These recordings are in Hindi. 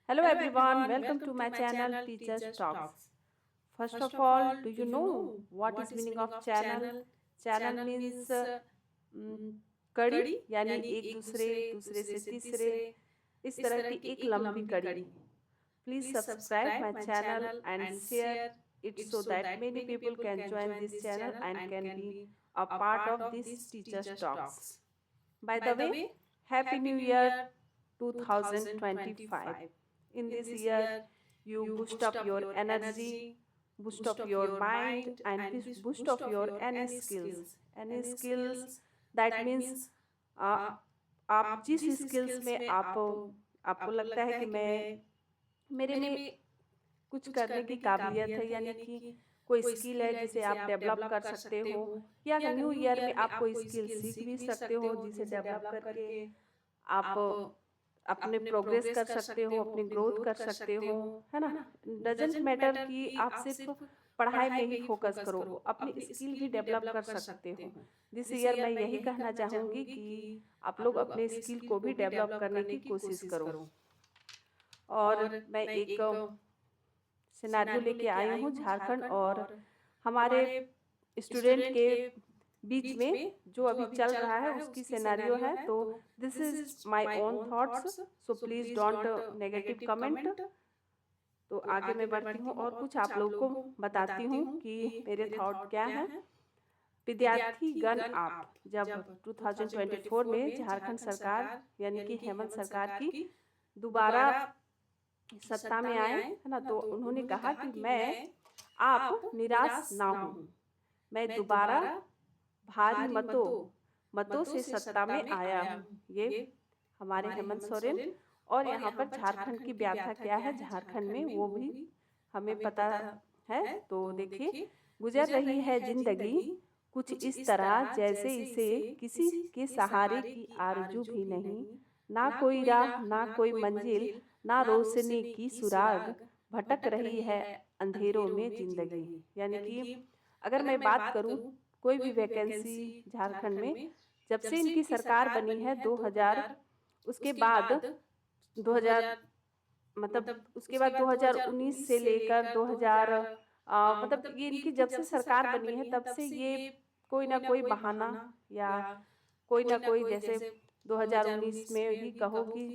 Hello everyone, welcome to my channel Teachers Talks. First of all, do you know what is meaning of channel? Channel means कड़ी यानी एक दूसरे दूसरे से तीसरे इस तरह की एक लंबी कड़ी। Please subscribe my channel and share it so that many people can join this channel and can be a part of this Teachers Talks. By the way, Happy New Year 2025. In this year, you boost up your energy, boost up your mind, and boost up your any skills. Any skills that means आप जिस skills में आपको लगता है कि मेरे में कुछ करने की काबिलियत है, यानी कि कोई स्किल है जिसे आप डेवलप कर सकते हो, या न्यू ईयर में आप कोई स्किल सीख भी सकते हो जिसे डेवलप करके आप अपने प्रोग्रेस कर सकते हो, अपनी ग्रोथ कर सकते हो, है ना। डजेंट मैटर कि आप सिर्फ पढ़ाई में ही फोकस करो, अपनी स्किल भी डेवलप कर सकते हो। दिस ईयर मैं यही कहना चाहूँगी कि आप लोग अपने स्किल को भी डेवलप करने की कोशिश करो। और मैं एक सिनेरियो लेके आई हूँ झारखंड और हमारे स्टूडेंट के बीच में जो अभी चल रहा है उसकी सिनेरियो है। तो this is my own thoughts, so please don't negative comment. तो आगे मैं बढ़ती हूँ और कुछ आप लोगों को बताती हूँ कि मेरे थॉट क्या हैं। विद्यार्थी गण आप जब 2024 में झारखंड सरकार यानी कि हेमंत सरकार की दोबारा सत्ता में आए, है ना, तो उन्होंने कहा कि आप निराश ना हो, मैं दोबारा भारी मतों से सत्ता में आया हूँ। ये हमारे हेमंत सोरेन। और यहाँ पर झारखंड की व्याख्या क्या है झारखंड में वो भी हमें पता है। तो देखिए, गुजर रही है जिंदगी कुछ इस तरह जैसे इसे किसी के सहारे की आरजू भी नहीं, ना कोई राह ना कोई मंजिल ना रोशनी की सुराग, भटक रही है अंधेरों में जिंदगी। यानी कि अगर मैं बात करूं कोई भी वैकेंसी झारखंड में जब से इनकी सरकार बनी है 2000 उसके बाद 2000 मतलब उसके बाद 2019 से लेकर 2000 मतलब ये इनकी जब से सरकार बनी है तब से ये कोई ना कोई बहाना या कोई ना कोई, जैसे 2019 में ही कहो कि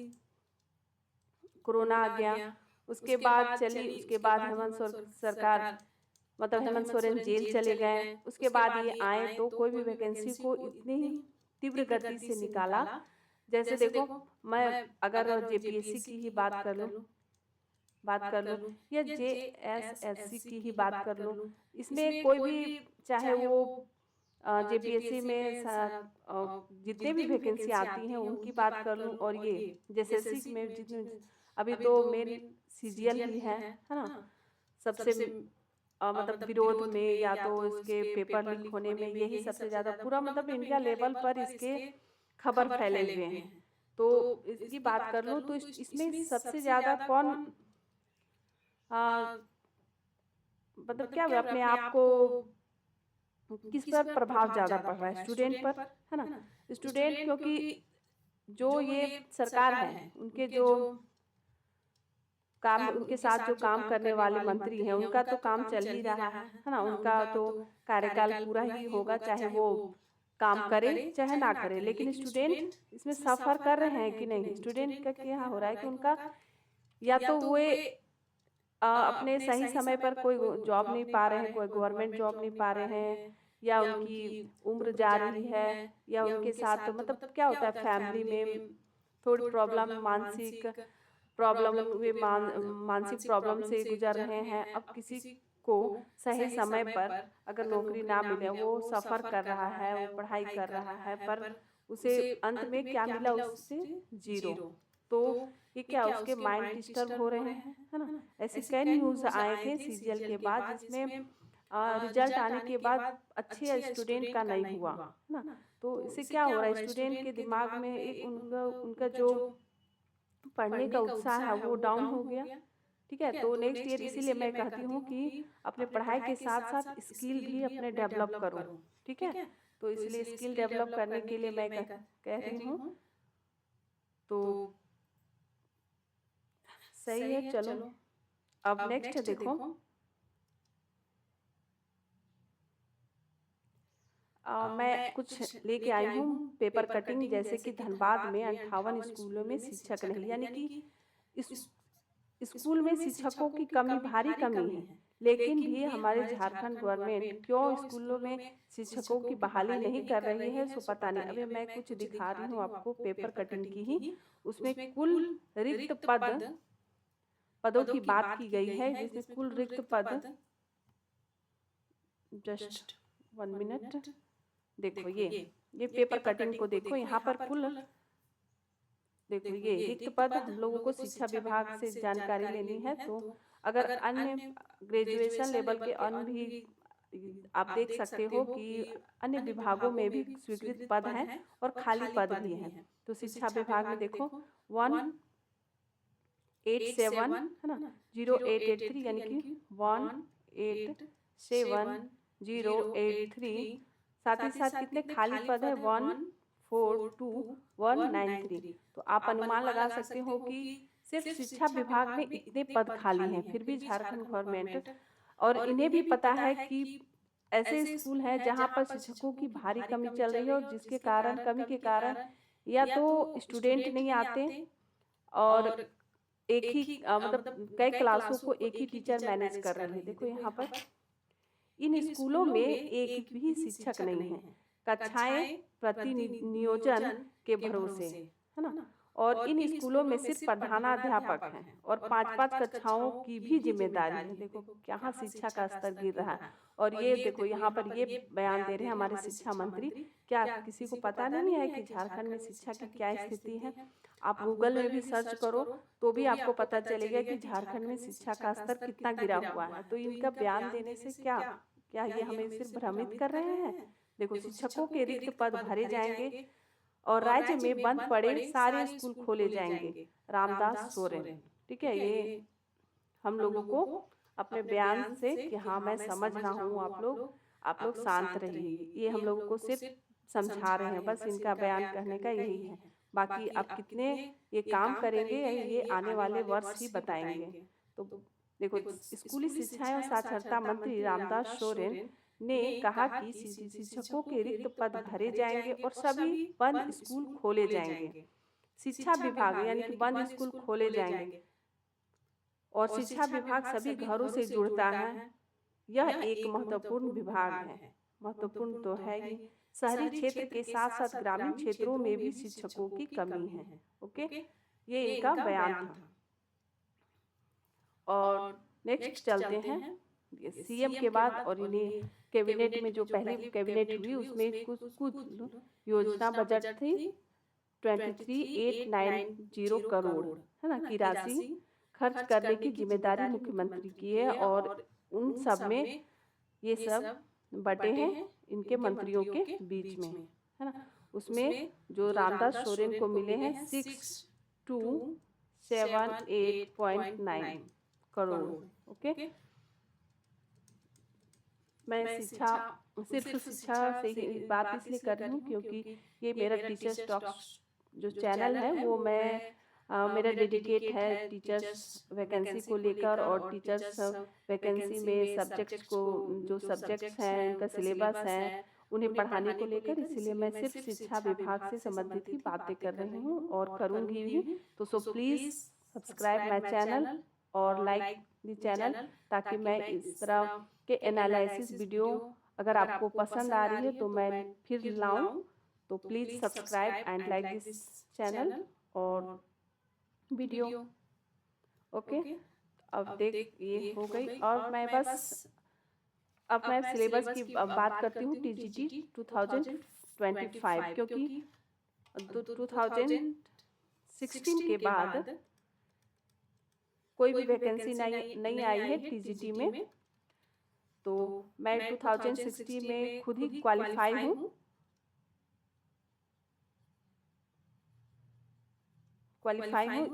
कोरोना आ गया, उसके बाद चली, उसके बाद हेमंत सरकार मतलब हेमंत सोरेन जेल चले गए, उसके बाद ये आए तो कोई भी वैकेंसी को इतनी तीव्र गति से निकाला। जैसे देखो, मैं अगर जेपीएससी की ही बात कर लूँ या जेएसएससी की ही बात कर लूँ, इसमें कोई भी चाहे वो जेपीएससी में जितने भी वैकेंसी आती हैं उनकी बात कर लूँ, और ये जेएसएससी में जितने अभी तो मेन सीजीएल ही है ना, सबसे मतलब विरोध में या तो इसके पेपर लीक होने में यही सबसे ज़्यादा पूरा मतलब इंडिया लेवल पर इसके खबर फैले हुए हैं। तो इसकी बात कर लूँ तो इसमें सबसे ज़्यादा कौन मतलब क्या अपने आप को किस पर प्रभाव ज़्यादा पड़ रहा है, स्टूडेंट पर, है ना। स्टूडेंट क्योंकि जो ये सरकार है उनके जो काम, उनके साथ जो काम करने वाले मंत्री हैं उनका तो काम चल ही रहा है ना, उनका तो कार्यकाल पूरा ही होगा चाहे वो काम करे चाहे ना करे। लेकिन स्टूडेंट इसमें सफ़र कर रहे हैं कि नहीं, स्टूडेंट का क्या हो रहा है कि उनका या तो वे अपने सही समय पर कोई जॉब नहीं पा रहे हैं, कोई गवर्नमेंट जॉब नहीं पा रहे हैं, या उनकी उम्र जा रही है, या उनके साथ तो मतलब क्या होता है फैमिली में थोड़ी प्रॉब्लम, मानसिक प्रॉब्लम, वे मानसिक प्रॉब्लम से गुजर रहे हैं। अब किसी को सही समय पर अगर नौकरी ना मिले, वो सफ़र कर रहा है, वो पढ़ाई कर रहा है, पर उसे अंत में क्या मिला, उससे जीरो। तो ये क्या उसके माइंड डिस्टर्ब हो रहे हैं, है ना। ऐसे कई न्यूज़ आए थे सीजीएल के बाद जिसमें रिजल्ट आने के बाद अच्छे स्टूडेंट का नहीं हुआ, है ना। तो इससे क्या हो रहा है, स्टूडेंट के दिमाग में एक उनका जो पढ़ने का उत्साह है वो डाउन हो गया। ठीक है, तो नेक्स्ट ईयर इसीलिए मैं कहती हूँ कि अपने पढ़ाई के साथ साथ स्किल भी अपने डेवलप करो। ठीक है, तो इसलिए स्किल डेवलप करने के लिए मैं कह रही हूँ, तो सही है। चलो अब नेक्स्ट देखो, मैं कुछ लेके आई हूँ पेपर कटिंग, जैसे कि धनबाद में 58 स्कूलों में शिक्षक नहीं, यानी कि इस स्कूल में शिक्षकों की कमी, भारी कमी है। लेकिन भी हमारे झारखंड गवर्नमेंट क्यों स्कूलों में शिक्षकों की बहाली नहीं कर रही है, सो पता नहीं। अभी मैं कुछ दिखा रही हूँ आपको पेपर कटिंग की ही, उसमें कुल रिक्त पदों की बात की गई है, जिसमें कुल रिक्त पद, जस्ट 1 मिनट, देखो ये पेपर कटिंग को देखो, यहाँ पर कुल देखो ये रिक्त पद हम लोगों को शिक्षा विभाग से जानकारी लेनी है। तो अगर अन्य ग्रेजुएशन लेवल के अन्य भी आप देख सकते हो कि अन्य विभागों में भी स्वीकृत पद हैं और खाली पद भी हैं। तो शिक्षा विभाग में देखो 187 है ना 0883, यानी कि 18708 साथ ही साथ कितने खाली पद है 142,193। तो आप अनुमान लगा सकते हो कि सिर्फ शिक्षा विभाग में इतने पद खाली हैं, फिर भी झारखंड गवर्नमेंट, और इन्हें भी पता है कि ऐसे स्कूल हैं जहां पर शिक्षकों की भारी कमी चल रही है, और जिसके कारण, कमी के कारण या तो स्टूडेंट नहीं आते, और एक ही मतलब कई क्लासों को एक ही टीचर मैनेज कर रही है। देखो यहाँ पर इन स्कूलों में एक भी शिक्षक नहीं है, कक्षाएं प्रतिनियोजन के भरोसे है ना, और इन स्कूलों में सिर्फ प्रधानाध्यापक हैं और 5-5 कक्षाओं की भी जिम्मेदारी है। देखो यहाँ शिक्षा का स्तर गिर रहा है। और ये देखो यहाँ पर ये बयान दे रहे हैं हमारे शिक्षा मंत्री, क्या किसी को पता नहीं है कि झारखंड में शिक्षा की क्या स्थिति है? आप गूगल में भी सर्च करो तो भी आपको पता चलेगा कि झारखंड में शिक्षा का स्तर कितना गिरा हुआ है। तो इनका बयान देने से क्या क्या ये हमें सिर्फ भ्रमित कर रहे हैं? देखो शिक्षकों के रिक्त पद भरे जाएंगे और राज्य में बंद पड़े सारे स्कूल खोले जाएंगे, रामदास सोरेन। ठीक है, ये हम लोगों को अपने बयान से कि हाँ मैं समझ रहा हूँ, आप लोग शांत रहिए, ये हम लोगों को सिर्फ समझा रहे हैं, बस इनका बयान कहने का यही है। बाकी अब कितने ये काम करेंगे ये आने वाले वर्ष ही बताएंगे। तो देखो स्कूली शिक्षा एवं साक्षरता मंत्री रामदास सोरेन ने कहा कि शिक्षकों के रिक्त पद भरे जाएंगे और सभी बंद स्कूल खोले जाएंगे। शिक्षा विभाग यानी कि बंद स्कूल खोले जाएंगे, और शिक्षा विभाग सभी घरों से जुड़ता है। यह एक महत्वपूर्ण विभाग है, महत्वपूर्ण तो है ही। शहरी क्षेत्र के साथ साथ ग्रामीण क्षेत्रों में भी शिक्षकों की कमी है। ओके, ये इनका बयान था। और नेक्स्ट चलते हैं सीएम के बाद, और इन्हें कैबिनेट में जो पहली कैबिनेट हुई उसमें कुछ योजना बजट थी 23,890 करोड़ है ना की राशि खर्च करने की जिम्मेदारी मुख्यमंत्री की है, और उन सब में ये सब बटे हैं इनके मंत्रियों के बीच में है ना। उसमें जो रामदास सोरेन को मिले हैं 6278.9 करोड़। ओके, मैं सिर्फ शिक्षा से ही बात इसलिए कर रही हूँ क्योंकि ये मेरा टीचर्स टॉक्स जो चैनल है वो मैं मेरा डेडिकेट है टीचर्स वैकेंसी को लेकर, और टीचर्स वैकेंसी में सब्जेक्ट्स को, जो सब्जेक्ट्स हैं इनका सिलेबस है उन्हें पढ़ाने को लेकर, इसलिए मैं सिर्फ शिक्षा विभाग से संबंधित ही बातें कर रही हूँ और करूँगी भी। तो so please subscribe my channel और लाइक द चैनल, ताकि मैं इस तरह के एनालिसिस वीडियो अगर आपको पसंद आ रही है तो मैं फिर लाऊं। तो please subscribe and like this channel और वीडियो। ओके, अब देख ये हो गई, और मैं बस अब मैं सिलेबस की बात करती हूँ टीजीटी 2025, क्योंकि 2016 के बाद कोई भी वैकेंसी नहीं आई है टीजीटी में। तो मैं 2016 में खुद ही क्वालिफाई हूँ,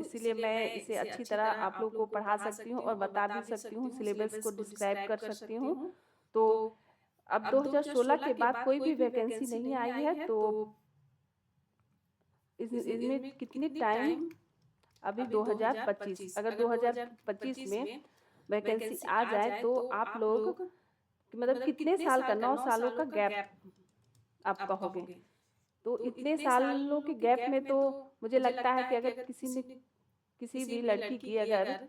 इसलिए मैं इसे अच्छी तरह आप लोगों को पढ़ा सकती हूँ और बता भी सकती हूँ, सिलेबस को डिस्क्राइब कर सकती हूँ। तो अब 2016 के बाद कोई भी वैकेंसी नहीं आई है, तो इसमें कितनी टाइम अभी 2025, अगर 2025 में वैकेंसी आ जाए तो आप लोग मतलब कितने साल का, 9 सालों का गैप आप कहोगे। तो इतने सालों के गैप में तो मुझे लगता है कि अगर किसी भी लड़की की अगर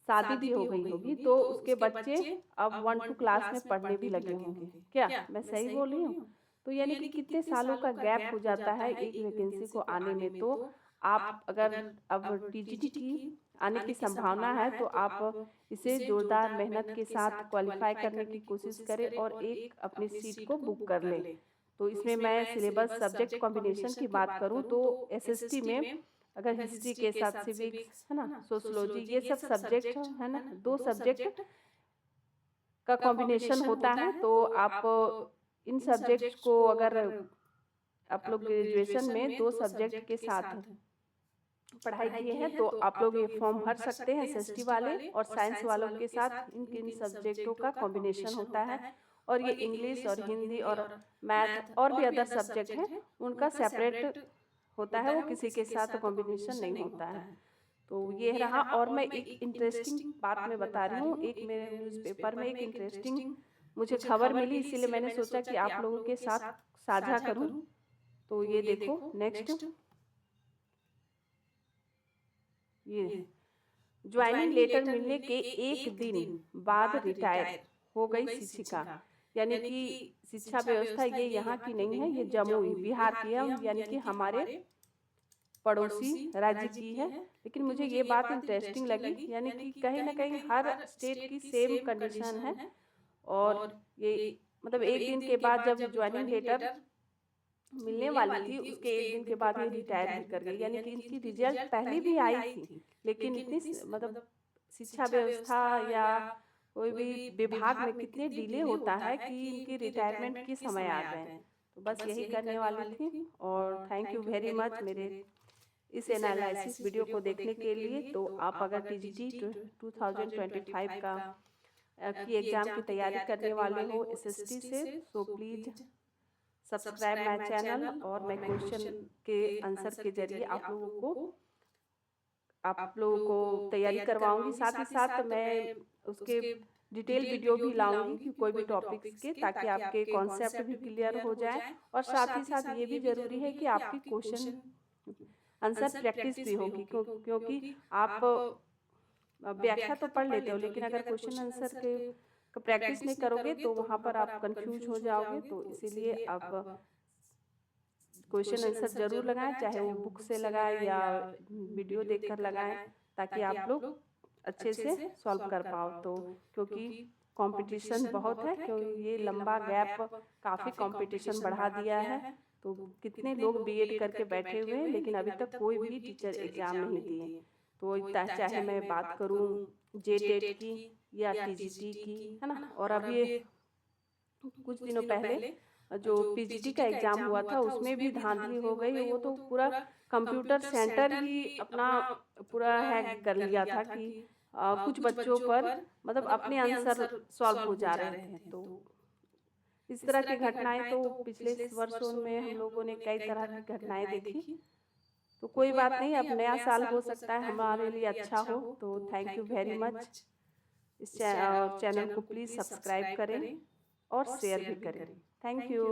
शादी भी हो गई होगी तो उसके बच्चे अब 1-2 क्लास में पढ़ने भी लगे होंगे। क्या मैं सही बोल रही हूँ? तो यानी कि कितने सालों का गैप हो जाता है एक वैकेंसी को आने में। तो आप अगर अब टीजीटी की आने की संभावना है तो आप इसे जोरदार मेहनत के साथ क्वालिफाई करने की कोशिश करें और एक अपनी सीट को बुक कर लें। तो इसमें मैं सिलेबस सब्जेक्ट कॉम्बिनेशन की बात करूं तो एसएसटी में अगर हिस्ट्री के साथ सिविक्स है ना, सोशोलॉजी, ये सब सब्जेक्ट है ना, 2 सब्जेक्ट का कॉम्बिनेशन होता है। तो आप इन सब्जेक्ट्स को अगर आप लोग ग्रेजुएशन में 2 सब्जेक्ट के साथ पढ़ाई किए हैं तो आप लोग ये फॉर्म भर सकते हैं एसएसटी वाले। और साइंस वालों के साथ इन सब्जेक्टों का कॉम्बिनेशन होता है। और ये इंग्लिश और हिंदी और मैथ और भी अदर सब्जेक्ट हैं उनका सेपरेट होता है, वो किसी के साथ कॉम्बिनेशन नहीं होता है। तो ये रहा। और मैं एक इंटरेस्टिंग बात मैं बता रही हूँ, एक मेरे न्यूज़पेपर में एक इंटरेस्टिंग मुझे खबर मिली, इसीलिए मैंने सोचा कि आप लोगों के साथ साझा करूँ। तो ये देखो नेक्स्ट, ये ज्वाइनिंग लेटर मिलने के एक दिन बाद रिटायर हो गई शिक्षिका। यानी कि शिक्षा व्यवस्था ये यहाँ की नहीं है, ये जमुई बिहार की है, यानी कि हमारे पड़ोसी राज्य की है। लेकिन मुझे ये बात इंटरेस्टिंग लगी, यानी कि कहीं ना कहीं हर स्टेट की सेम कंडीशन है। और ये मतलब एक दिन के बाद जब ज्वाइनिंग लेटर मिलने वाली थी उसके एक दिन के बाद ये रिटायर भी कर गई। यानी कि इनकी रिजल्ट पहले भी आई थी, लेकिन इतनी मतलब शिक्षा व्यवस्था या कोई भी विभाग में कितने डिले होता है कि इनकी रिटायरमेंट के समय आ गए। तो बस यही करने वाली थी। और थैंक यू वेरी मच मेरे इस एनालिसिस वीडियो को देखने के लिए। तो आप अगर टीजीटी 2025 का की एग्ज़ाम की तैयारी करने वाले हो एसएसटी से, तो प्लीज़ सब्सक्राइब माय चैनल। और मैं क्वेश्चन के आंसर के जरिए आप लोगों को तैयारी करवाऊंगी। साथ ही साथ मैं उसके डिटेल वीडियो भी लाऊंगी कि कोई भी टॉपिक्स के, ताकि आपके कॉन्सेप्ट भी क्लियर हो जाए। और साथ ही साथ ये भी ज़रूरी है कि आपकी क्वेश्चन आंसर प्रैक्टिस भी होगी, क्योंकि आप व्याख्या तो पढ़ लेते हो लेकिन अगर क्वेश्चन आंसर के प्रैक्टिस नहीं करोगे तो वहाँ पर आप कंफ्यूज हो जाओगे। तो इसीलिए आप क्वेश्चन आंसर जरूर लगाएं, चाहे वो बुक से लगाएं या वीडियो देखकर लगाएं, ताकि आप लोग अच्छे से सॉल्व कर पाओ। तो क्योंकि कंपटीशन बहुत है, क्योंकि ये लंबा गैप काफ़ी कंपटीशन बढ़ा दिया है। तो कितने लोग बीएड करके बैठे हुए हैं लेकिन अभी तक कोई भी टीचर एग्ज़ाम नहीं दिए। तो चाहे मैं बात करूँ जेटेट की या टीजीटी की, है ना। और अभी कुछ दिनों पहले जो पीजीटी का एग्ज़ाम हुआ था उसमें भी धांधली हो गई। वो तो पूरा कंप्यूटर सेंटर ही अपना पूरा हैक कर लिया था कि कुछ बच्चों पर मतलब अपने आंसर सॉल्व हो जा रहे थे। तो इस तरह की घटनाएं तो पिछले वर्षों में हम लोगों ने कई तरह की घटनाएं देखी। तो कोई बात नहीं, अब नया साल हो सकता है हमारे लिए अच्छा हो। तो थैंक यू वेरी मच। इस चैनल को प्लीज़ सब्सक्राइब करें और शेयर भी करें। Thank you.